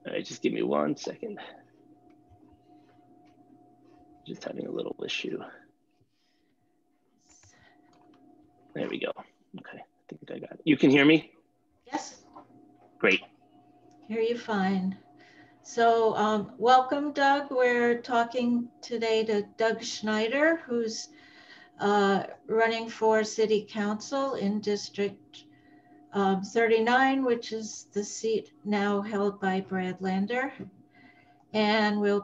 All right, just give me 1 second. Just having a little issue. There we go. Okay, I think I got it. You can hear me? Yes. Great. Hear you fine. So welcome, Doug. We're talking today to Doug Schneider, who's running for City Council in District 39, which is the seat now held by Brad Lander. And we'll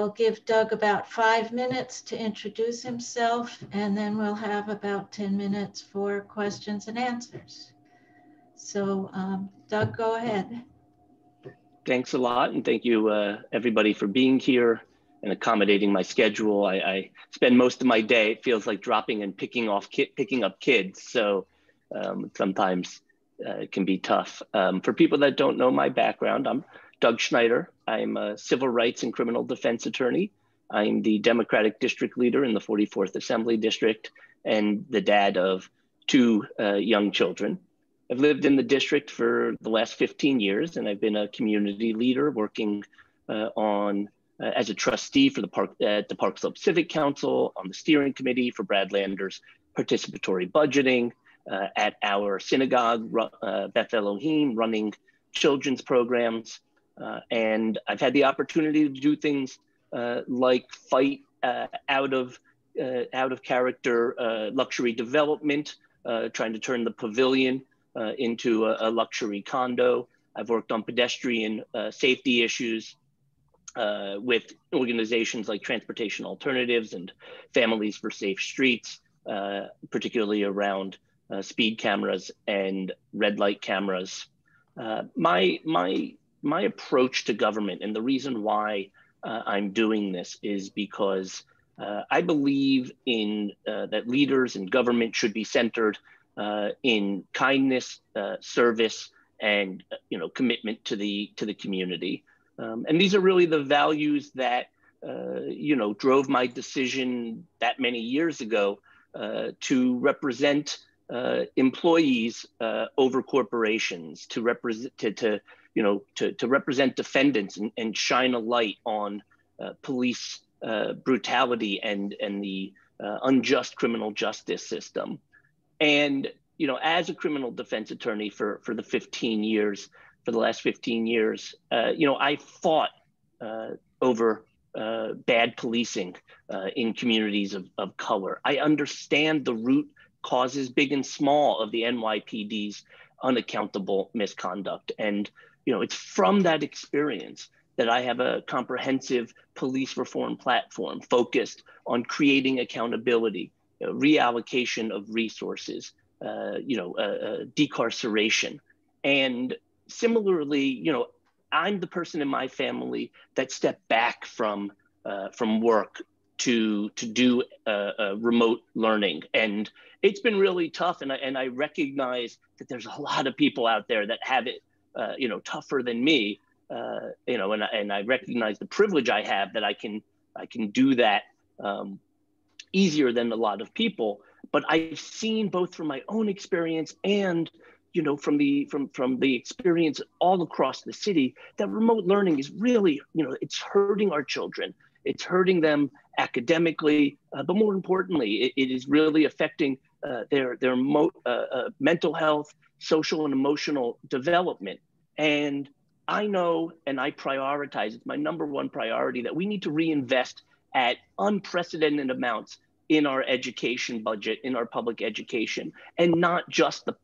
give Doug about 5 minutes to introduce himself, and then we'll have about 10 minutes for questions and answers. So Doug, go ahead. Thanks a lot, and thank you everybody for being here and accommodating my schedule. I spend most of my day, it feels like dropping and picking up kids, so sometimes it can be tough. For people that don't know my background, I'm Doug Schneider. I'm a civil rights and criminal defense attorney. I'm the Democratic district leader in the 44th Assembly District and the dad of 2 young children. I've lived in the district for the last 15 years, and I've been a community leader working as a trustee for the Park Slope Civic Council, on the steering committee for Brad Lander's participatory budgeting, at our synagogue, Beth Elohim, running children's programs. And I've had the opportunity to do things like fight out of character luxury development, trying to turn the pavilion into a luxury condo. I've worked on pedestrian safety issues with organizations like Transportation Alternatives and Families for Safe Streets, particularly around speed cameras and red light cameras. My approach to government, and the reason why I'm doing this, is because I believe in that leaders and government should be centered in kindness, service, and commitment to the community. And these are really the values that drove my decision that many years ago to represent employees over corporations, to represent to represent defendants and shine a light on police brutality and the unjust criminal justice system. And as a criminal defense attorney for the last 15 years, I fought over bad policing in communities of color. I understand the root causes, big and small, of the NYPD's unaccountable misconduct. And it's from that experience that I have a comprehensive police reform platform focused on creating accountability, reallocation of resources, decarceration. And similarly, I'm the person in my family that stepped back from work to do remote learning, and it's been really tough. And I recognize that there's a lot of people out there that have it, tougher than me. And I recognize the privilege I have that I can do that easier than a lot of people. But I've seen, both from my own experience and from the experience all across the city, that remote learning is really, it's hurting our children. It's hurting them academically, but more importantly, it is really affecting their mental health, social and emotional development. And I know, and I prioritize, it's my #1 priority, that we need to reinvest at unprecedented amounts in our education budget, in our public education, and not just the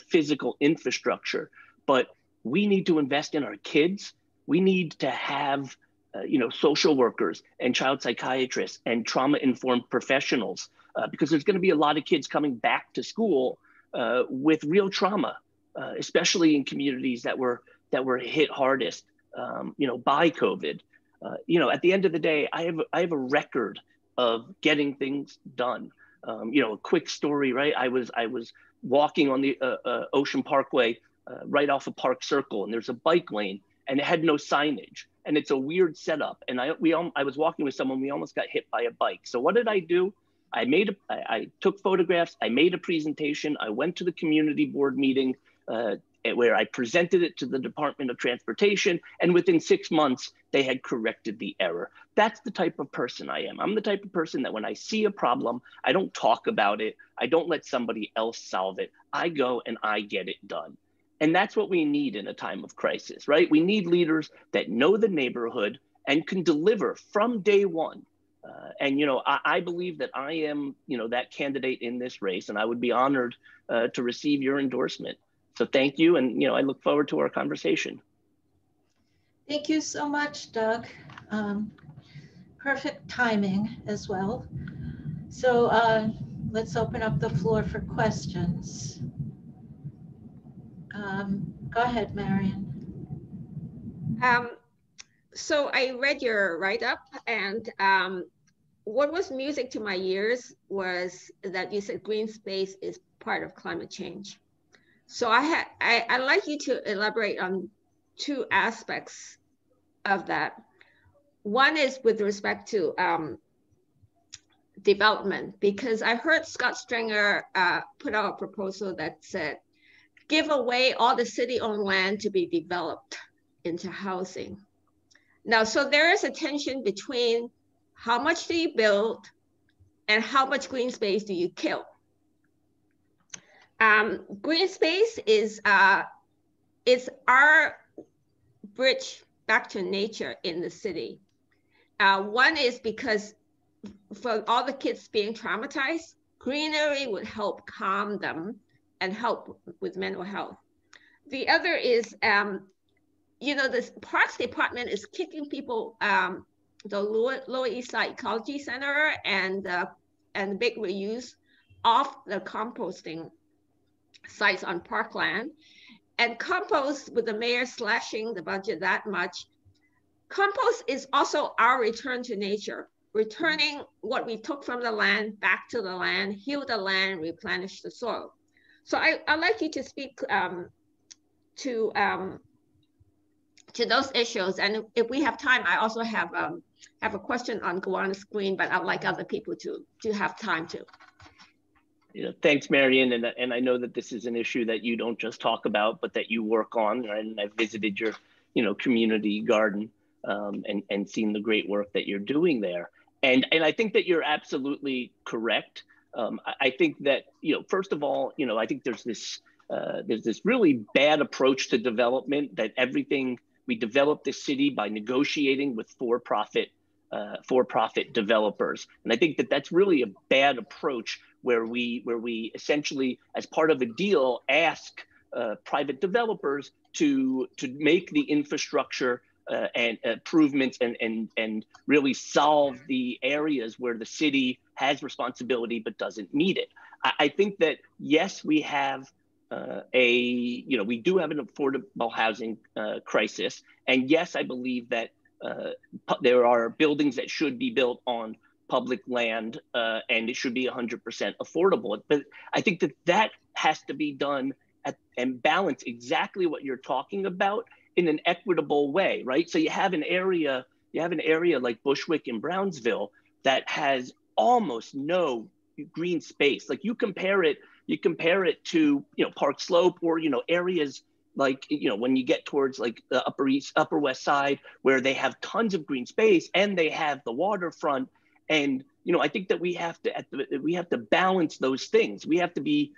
physical infrastructure, but we need to invest in our kids. We need to have social workers and child psychiatrists and trauma-informed professionals, because there's going to be a lot of kids coming back to school with real trauma, especially in communities that were hit hardest, by COVID. At the end of the day, I have a record of getting things done. A quick story, right? I was walking on the Ocean Parkway right off of Park Circle, and there's a bike lane, and it had no signage, and it's a weird setup. And I was walking with someone, we almost got hit by a bike. So what did I do? I took photographs, I made a presentation, I went to the community board meeting where I presented it to the Department of Transportation, and within 6 months, they had corrected the error. That's the type of person I am. I'm the type of person that when I see a problem, I don't talk about it. I don't let somebody else solve it. I go and I get it done. And that's what we need in a time of crisis, right? We need leaders that know the neighborhood and can deliver from day one. And, you know, I believe that I am, you know, that candidate in this race, and I would be honored to receive your endorsement. So thank you. And, you know, I look forward to our conversation. Thank you so much, Doug. Perfect timing as well. So let's open up the floor for questions. Go ahead, Marion. So I read your write-up, and what was music to my ears was that you said green space is part of climate change. So I'd like you to elaborate on two aspects of that. One is with respect to development, because I heard Scott Stringer put out a proposal that said, give away all the city-owned land to be developed into housing. Now, so there is a tension between how much do you build and how much green space do you kill? Green space is our bridge back to nature in the city. One is because for all the kids being traumatized, greenery would help calm them and help with mental health. The other is, you know, the Parks Department is kicking people, the Lower East Side Ecology Center and Big Reuse off the composting sites on parkland. And compost, with the mayor slashing the budget that much, compost is also our return to nature, returning what we took from the land back to the land, heal the land, replenish the soil. So I'd like you to speak to those issues. And if we have time, I also have a question on Gowanus Green, but I'd like other people to have time to. You know, thanks, Marion. And I know that this is an issue that you don't just talk about, but that you work on. And I've visited your, you know, community garden and seen the great work that you're doing there. And I think that you're absolutely correct. I think that, you know, first of all, you know, I think there's this really bad approach to development, that everything we develop the city by negotiating with for-profit developers. And I think that that's really a bad approach, where we essentially, as part of a deal, ask private developers to make the infrastructure and improvements and really solve the areas where the city has responsibility but doesn't meet it. I think that, yes, we have we do have an affordable housing crisis. And yes, I believe that there are buildings that should be built on public land and it should be 100% affordable. But I think that has to be done and balance exactly what you're talking about in an equitable way, right? So you have an area like Bushwick in Brownsville that has almost no green space. Like you compare it to, you know, Park Slope, or, you know, areas like, you know, when you get towards like the Upper West Side, where they have tons of green space and they have the waterfront. And, you know, I think that we have to balance those things. We have to be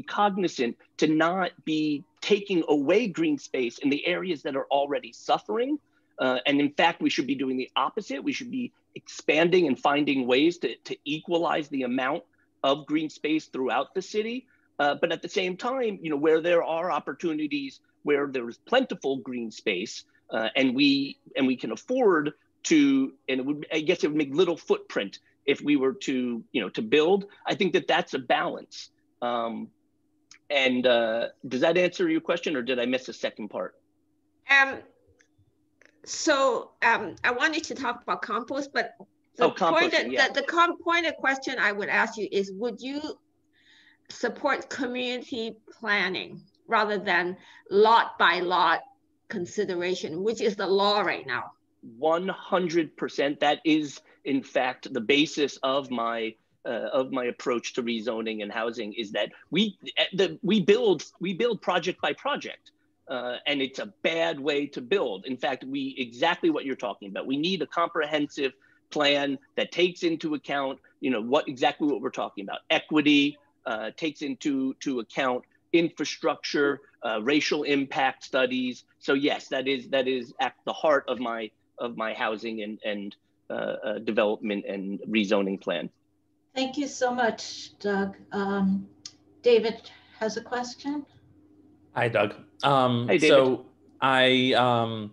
cognizant to not be taking away green space in the areas that are already suffering. And in fact, we should be doing the opposite. We should be expanding and finding ways to equalize the amount of green space throughout the city. But at the same time, you know, where there are opportunities where there's plentiful green space and we can afford to, and I guess it would make little footprint if we were to, you know, to build. I think that that's a balance. Does that answer your question, or did I miss a second part? So I wanted to talk about compost, but the pointed question I would ask you is, would you support community planning rather than lot by lot consideration, which is the law right now? 100%. That is, in fact, the basis of my my approach to rezoning and housing is that we build project by project, and it's a bad way to build. In fact, exactly what you're talking about. We need a comprehensive plan that takes into account, exactly what we're talking about. Equity, takes into account infrastructure, racial impact studies. So yes, that is at the heart of my housing and development and rezoning plan. Thank you so much, Doug. David has a question. Hi, Doug. Hey, David. So I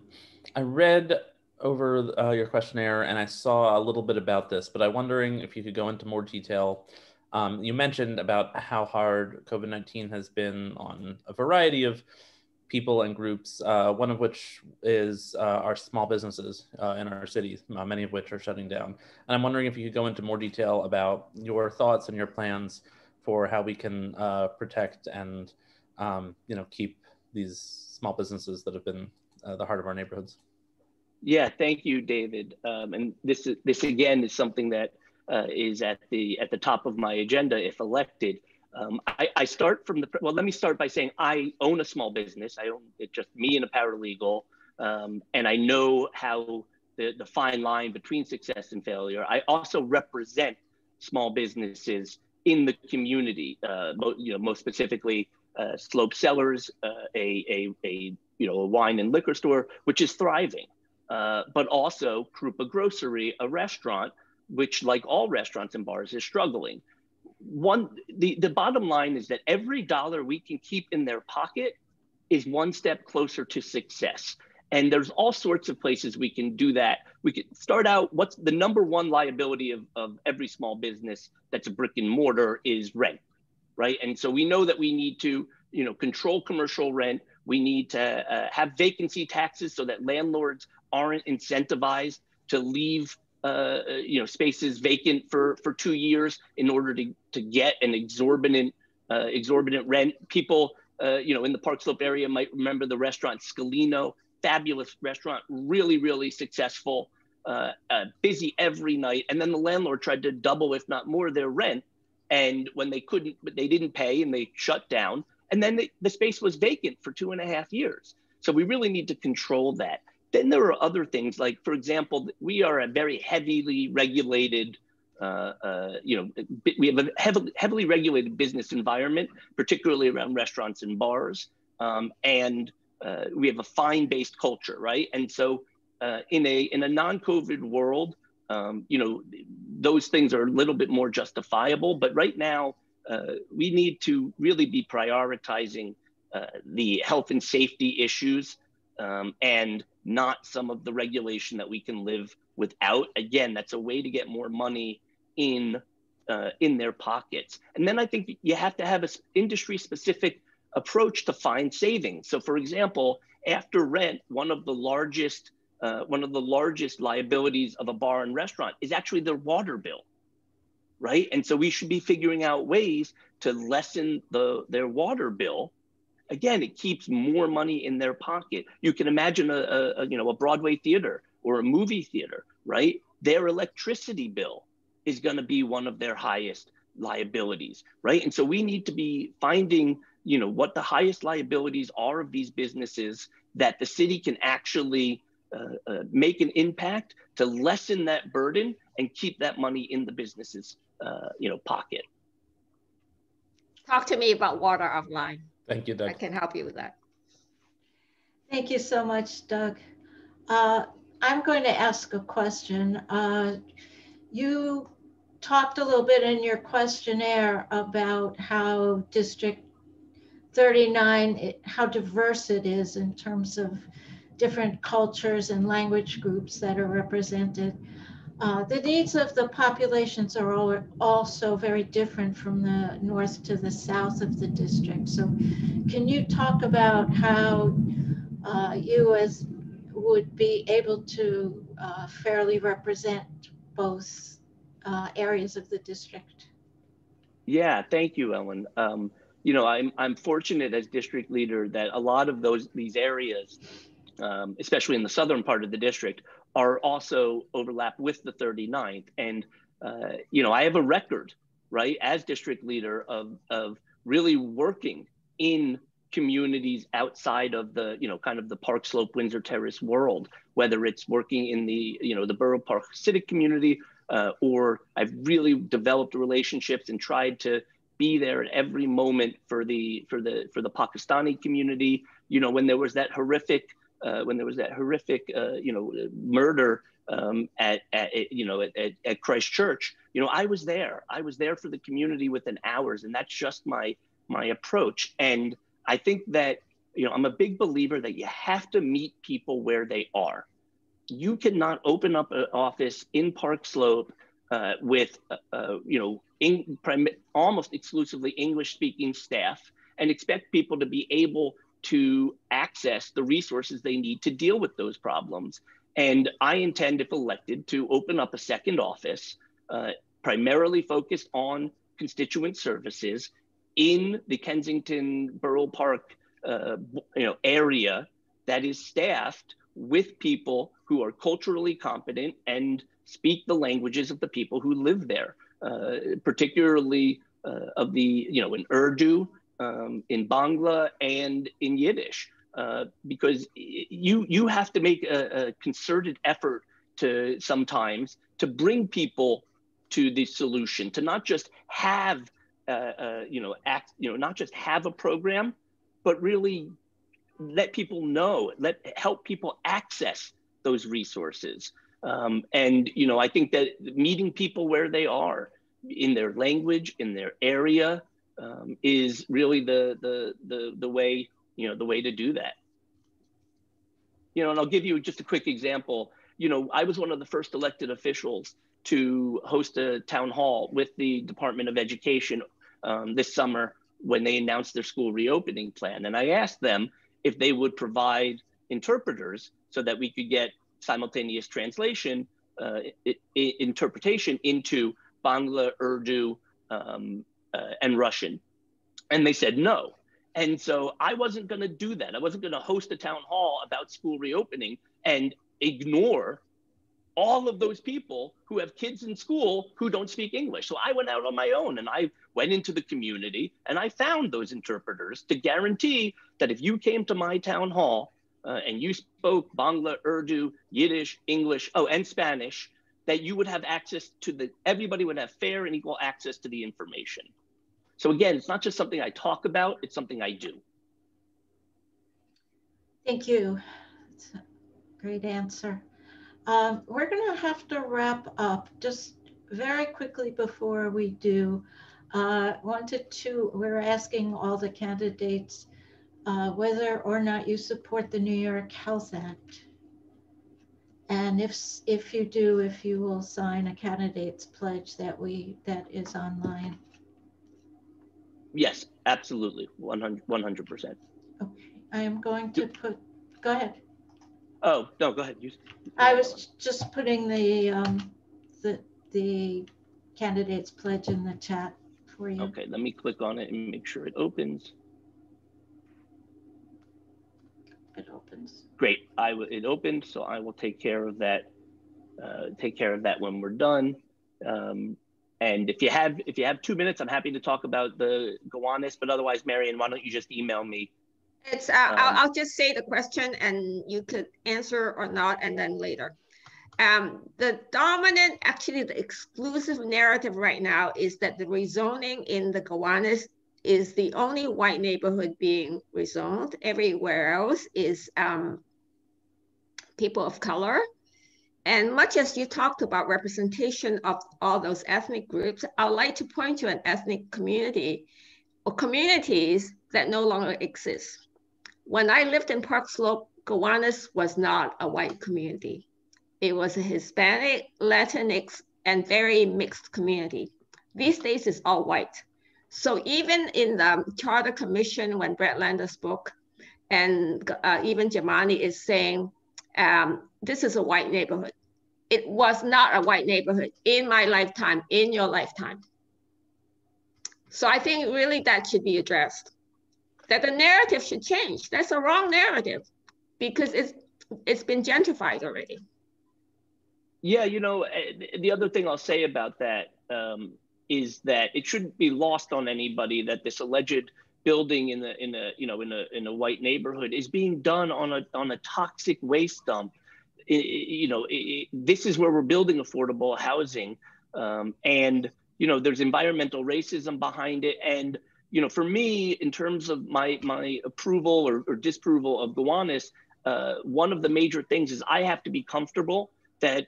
read over your questionnaire and I saw a little bit about this, but I'm wondering if you could go into more detail. You mentioned about how hard COVID-19 has been on a variety of people and groups, one of which is our small businesses in our cities, many of which are shutting down. And I'm wondering if you could go into more detail about your thoughts and your plans for how we can protect and keep these small businesses that have been the heart of our neighborhoods. Yeah, thank you, David. And this again is something that is at the top of my agenda if elected. I start from let me start by saying I own a small business. It's just me and a paralegal, and I know how the fine line between success and failure. I also represent small businesses in the community, most specifically Slope Cellars, a wine and liquor store, which is thriving, but also Krupa Grocery, a restaurant, which, like all restaurants and bars, is struggling. The bottom line is that every dollar we can keep in their pocket is one step closer to success. And there's all sorts of places we can do that. We could start out, what's the number one liability of every small business that's a brick and mortar is rent, right? And so we know that we need to, control commercial rent. We need to have vacancy taxes so that landlords aren't incentivized to leave spaces vacant for 2 years in order to get an exorbitant rent. People, in the Park Slope area might remember the restaurant Scalino, fabulous restaurant, really, really successful, busy every night. And then the landlord tried to double, if not more, their rent. And when they couldn't, but they didn't pay and they shut down. And then the space was vacant for 2.5 years. So we really need to control that. Then there are other things, like, for example, we are a very heavily regulated, we have a heavily regulated business environment, particularly around restaurants and bars. And we have a fine-based culture, right? And so in a non-COVID world, those things are a little bit more justifiable. But right now, we need to really be prioritizing the health and safety issues and not some of the regulation that we can live without. Again, that's a way to get more money in their pockets. And then I think you have to have an industry-specific approach to find savings. So, for example, after rent, one of the largest liabilities of a bar and restaurant is actually their water bill, right? And so we should be figuring out ways to lessen their water bill. Again, it keeps more money in their pocket. You can imagine a Broadway theater or a movie theater, right? Their electricity bill is going to be one of their highest liabilities, right? And so we need to be finding, what the highest liabilities are of these businesses that the city can actually make an impact to lessen that burden and keep that money in the business's, pocket. Talk to me about water offline. Thank you, Doug. I can help you with that. Thank you so much, Doug. I'm going to ask a question. You talked a little bit in your questionnaire about how District 39, how diverse it is in terms of different cultures and language groups that are represented. The needs of the populations are also very different from the north to the south of the district. So can you talk about how you would be able to fairly represent both areas of the district? Yeah, thank you, Ellen. I'm fortunate as district leader that a lot of these areas, especially in the southern part of the district, are also overlap with the 39th. And, you know, I have a record, right, as district leader of really working in communities outside of the, you know, kind of the Park Slope, Windsor Terrace world, whether it's working in the, you know, the Borough Park civic community, or I've really developed relationships and tried to be there at every moment for the Pakistani community. You know, when there was that horrific, you know, murder at Christ Church, you know, I was there. I was there for the community within hours, and that's just my approach. And I think that, you know, I'm a big believer that you have to meet people where they are. You cannot open up an office in Park Slope with, you know, almost exclusively English-speaking staff and expect people to be able to access the resources they need to deal with those problems. And I intend, if elected, to open up a second office primarily focused on constituent services in the Kensington Borough Park you know, area that is staffed with people who are culturally competent and speak the languages of the people who live there, particularly of the, you know, in Urdu, in Bangla, and in Yiddish, because you have to make a concerted effort to sometimes to bring people to the solution, to not just have not just have a program, but really let people know, help people access those resources. And, you know, I think that meeting people where they are in their language, in their area, is really the way, you know, the way to do that. You know, and I'll give you just a quick example. You know, I was one of the first elected officials to host a town hall with the Department of Education this summer when they announced their school reopening plan. And I asked them if they would provide interpreters so that we could get simultaneous translation, interpretation into Bangla, Urdu, and Russian. And they said no. And so I wasn't going to do that. I wasn't going to host a town hall about school reopening and ignore all of those people who have kids in school who don't speak English. So I went out on my own and I went into the community and I found those interpreters to guarantee that if you came to my town hall and you spoke Bangla, Urdu, Yiddish, English, and Spanish, that you would have access to everybody would have fair and equal access to the information. So again, it's not just something I talk about, it's something I do. Thank you. That's a great answer. We're going to have to wrap up just very quickly before we do. We're asking all the candidates whether or not you support the New York Health Act. And if you do, if you will sign a candidate's pledge that is online. Yes, absolutely, 100%. Okay, I am going to go ahead. Oh, no, go ahead. I was just putting the candidate's pledge in the chat for you. Okay, let me click on it and make sure it opens. It opens. Great, it opened, so I will take care of that. When we're done. And if you have 2 minutes, I'm happy to talk about the Gowanus, but otherwise, Marion, why don't you just email me? It's I'll just say the question and you could answer or not, and then later. The dominant, actually the exclusive narrative right now is that the rezoning in the Gowanus is the only white neighborhood being rezoned. Everywhere else is people of color. And much as you talked about representation of all those ethnic groups, I'd like to point to an ethnic community or communities that no longer exist. When I lived in Park Slope, Gowanus was not a white community. It was a Hispanic, Latinx, and very mixed community. These days it's all white. So even in the Charter Commission, when Brett Lander spoke, and even Jamani is saying, this is a white neighborhood. It was not a white neighborhood in my lifetime, in your lifetime. So I think really that should be addressed. That the narrative should change. That's a wrong narrative because it's been gentrified already. Yeah, the other thing I'll say about that is that it shouldn't be lost on anybody that this alleged building in a white neighborhood is being done on a toxic waste dump. This is where we're building affordable housing, and there's environmental racism behind it. And for me, in terms of my approval or disapproval of Gowanus, one of the major things is I have to be comfortable that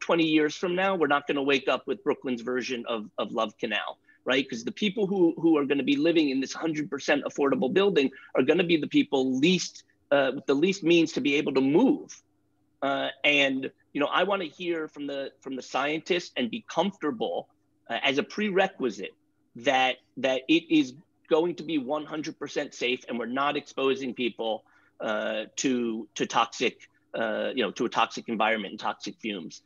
20 years from now we're not going to wake up with Brooklyn's version of Love Canal, right? Because the people who are going to be living in this 100% affordable building are going to be the people with the least means to be able to move. And I want to hear from the scientists and be comfortable as a prerequisite that it is going to be 100% safe, and we're not exposing people to toxic to a toxic environment and toxic fumes.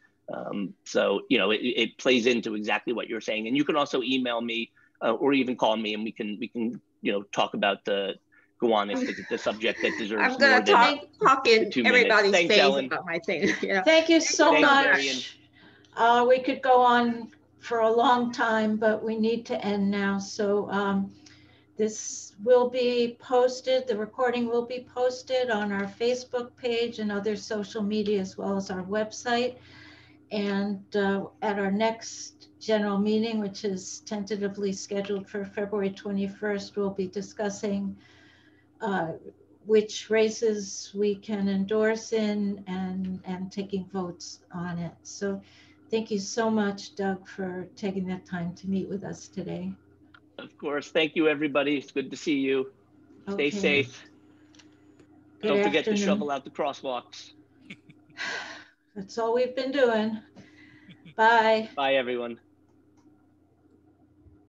So it plays into exactly what you're saying. And you can also email me or even call me, and we can talk about the Gowanus, the subject that deserves I'm gonna talk in 2 minutes. everybody's Thanks, face Ellen. about my thing. Yeah. Thank you so Thanks, much. We could go on for a long time, but we need to end now. So this will be posted, the recording will be posted on our Facebook page and other social media, as well as our website. And at our next general meeting, which is tentatively scheduled for February 21st, we'll be discussing which races we can endorse in and taking votes on it. So thank you so much, Doug, for taking that time to meet with us today. Of course. Thank you, everybody. It's good to see you. Stay safe. Don't forget to shovel out the crosswalks. That's all we've been doing. Bye. Bye, everyone.